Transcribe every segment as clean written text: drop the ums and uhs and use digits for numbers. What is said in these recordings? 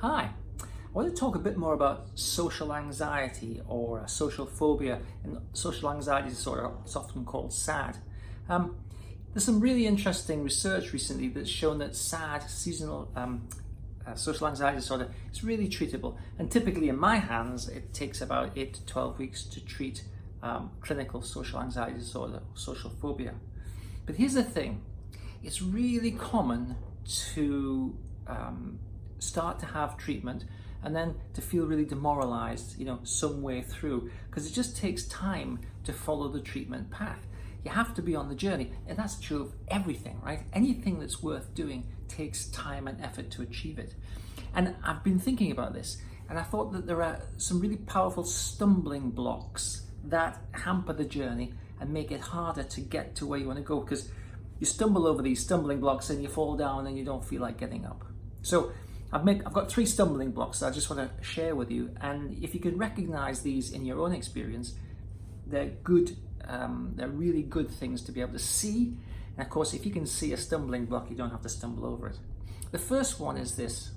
Hi, I want to talk a bit more about social anxiety or social phobia, and social anxiety disorder. It's often called SAD. There's some really interesting research recently that's shown that SAD, seasonal social anxiety disorder, is really treatable. And typically in my hands, it takes about 8 to 12 weeks to treat clinical social anxiety disorder, social phobia. But here's the thing, it's really common to start to have treatment and then to feel really demoralized, some way through, because it just takes time to follow the treatment path. You have to be on the journey, and that's true of everything, right? Anything that's worth doing takes time and effort to achieve it. And I've been thinking about this, and I thought that there are some really powerful stumbling blocks that hamper the journey and make it harder to get to where you want to go, because you stumble over these stumbling blocks and you fall down and you don't feel like getting up. So I've got 3 stumbling blocks that I just want to share with you, and if you can recognize these in your own experience, they're good. They're really good things to be able to see. And of course, if you can see a stumbling block, you don't have to stumble over it. The first one is this.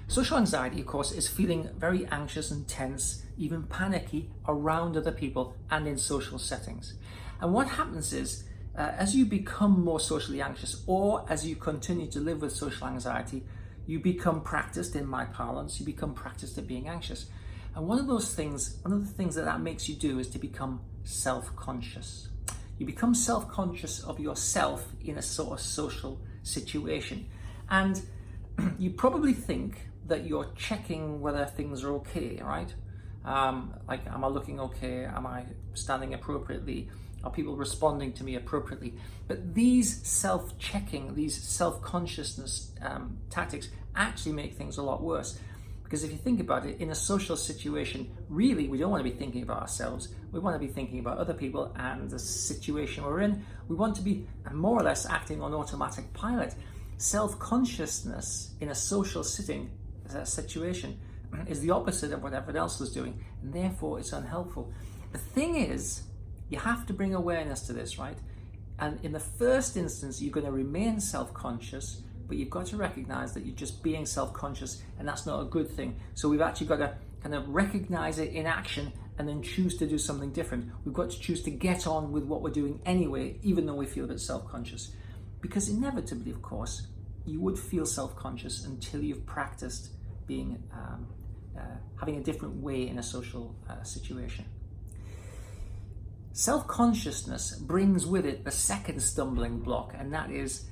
Social anxiety, of course, is feeling very anxious and tense, even panicky around other people and in social settings. And what happens is, as you become more socially anxious, or as you continue to live with social anxiety, you become practiced, in my parlance, you become practiced at being anxious. And one of the things that makes you do is to become self-conscious. You become self-conscious of yourself in a sort of social situation. And you probably think that you're checking whether things are okay, right? Like, am I looking okay? Am I standing appropriately? Are people responding to me appropriately? But these self-checking, these self-consciousness tactics actually make things a lot worse. Because if you think about it, in a social situation, really, we don't want to be thinking about ourselves. We want to be thinking about other people and the situation we're in. We want to be more or less acting on automatic pilot. Self-consciousness in a social situation is the opposite of what everyone else is doing, and therefore it's unhelpful. The thing is, you have to bring awareness to this, right? And in the first instance, you're going to remain self-conscious, but you've got to recognize that you're just being self-conscious, and that's not a good thing. So we've actually got to kind of recognize it in action and then choose to do something different. We've got to choose to get on with what we're doing anyway, even though we feel a bit self-conscious. Because inevitably, of course, you would feel self-conscious until you've practiced being having a different way in a social situation. Self-consciousness brings with it the second stumbling block, and that is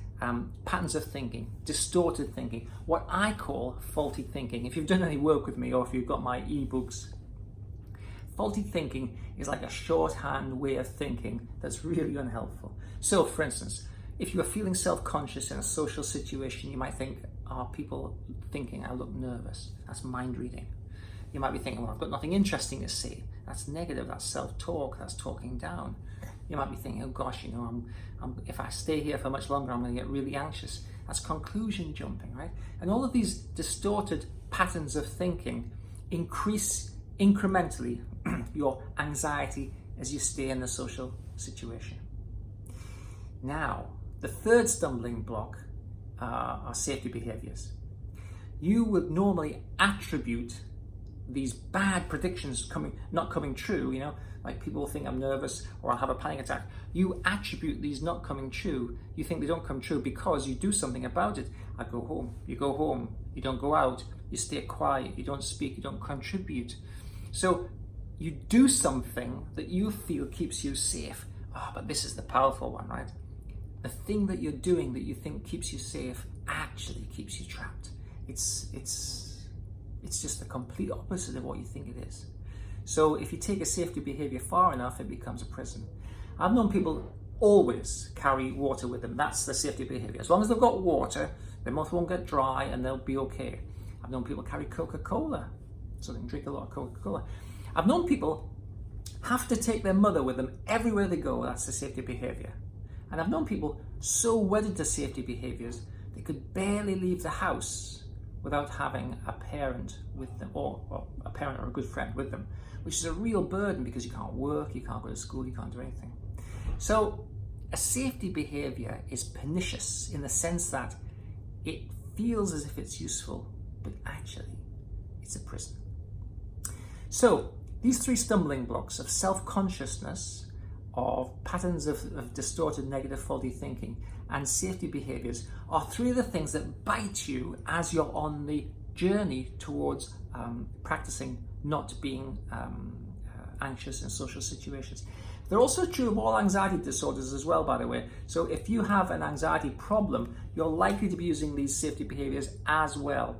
patterns of thinking, distorted thinking, what I call faulty thinking. If you've done any work with me, or if you've got my ebooks, faulty thinking is like a shorthand way of thinking that's really unhelpful. So, for instance, if you are feeling self-conscious in a social situation, you might think, are people thinking I look nervous? That's mind reading. You might be thinking, well, I've got nothing interesting to say. That's negative, that's self-talk, that's talking down. You might be thinking, oh gosh, if I stay here for much longer, I'm going to get really anxious. That's conclusion jumping, right? And all of these distorted patterns of thinking increase incrementally your anxiety as you stay in the social situation. Now, the third stumbling block are safety behaviors. You would normally attribute these bad predictions not coming true, like people think I'm nervous or I'll have a panic attack. You attribute these not coming true. You think they don't come true because you do something about it. I go home, you don't go out, you stay quiet, you don't speak, you don't contribute. So you do something that you feel keeps you safe. But this is the powerful one, right? The thing that you're doing that you think keeps you safe actually keeps you trapped. It's just the complete opposite of what you think it is. So if you take a safety behavior far enough, it becomes a prison. I've known people always carry water with them. That's the safety behavior. As long as they've got water, their mouth won't get dry and they'll be okay. I've known people carry Coca-Cola, so they can drink a lot of Coca-Cola. I've known people have to take their mother with them everywhere they go. That's the safety behavior. And I've known people so wedded to safety behaviors, they could barely leave the house without having a parent with them, or a parent or a good friend with them, which is a real burden because you can't work, you can't go to school, you can't do anything. So a safety behavior is pernicious in the sense that it feels as if it's useful, but actually it's a prison. So these three stumbling blocks of self-consciousness, of patterns of distorted negative faulty thinking, and safety behaviors are three of the things that bite you as you're on the journey towards practicing not being anxious in social situations. They're also true of all anxiety disorders as well, by the way. So if you have an anxiety problem, you're likely to be using these safety behaviors as well.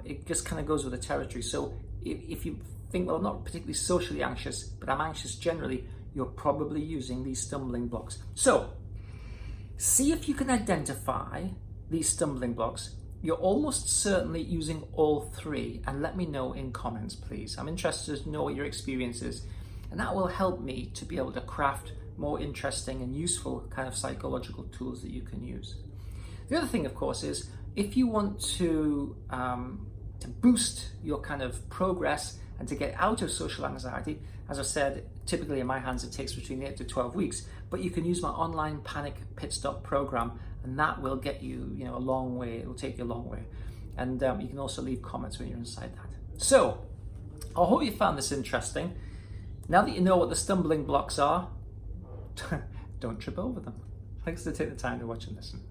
It just kind of goes with the territory. So if you think, well, I'm not particularly socially anxious, but I'm anxious generally, you're probably using these stumbling blocks. So see if you can identify these stumbling blocks. You're almost certainly using all three, and let me know in comments, please. I'm interested to know what your experience is, and that will help me to be able to craft more interesting and useful kind of psychological tools that you can use. The other thing, of course, is if you want to boost your kind of progress and to get out of social anxiety, as I said, typically in my hands it takes between 8 to 12 weeks, but you can use my online panic pit stop program, and that will get you, a long way. It will take you a long way. And you can also leave comments when you're inside that. So I hope you found this interesting. Now that you know what the stumbling blocks are, don't trip over them. Thanks for taking the time to watch and listen.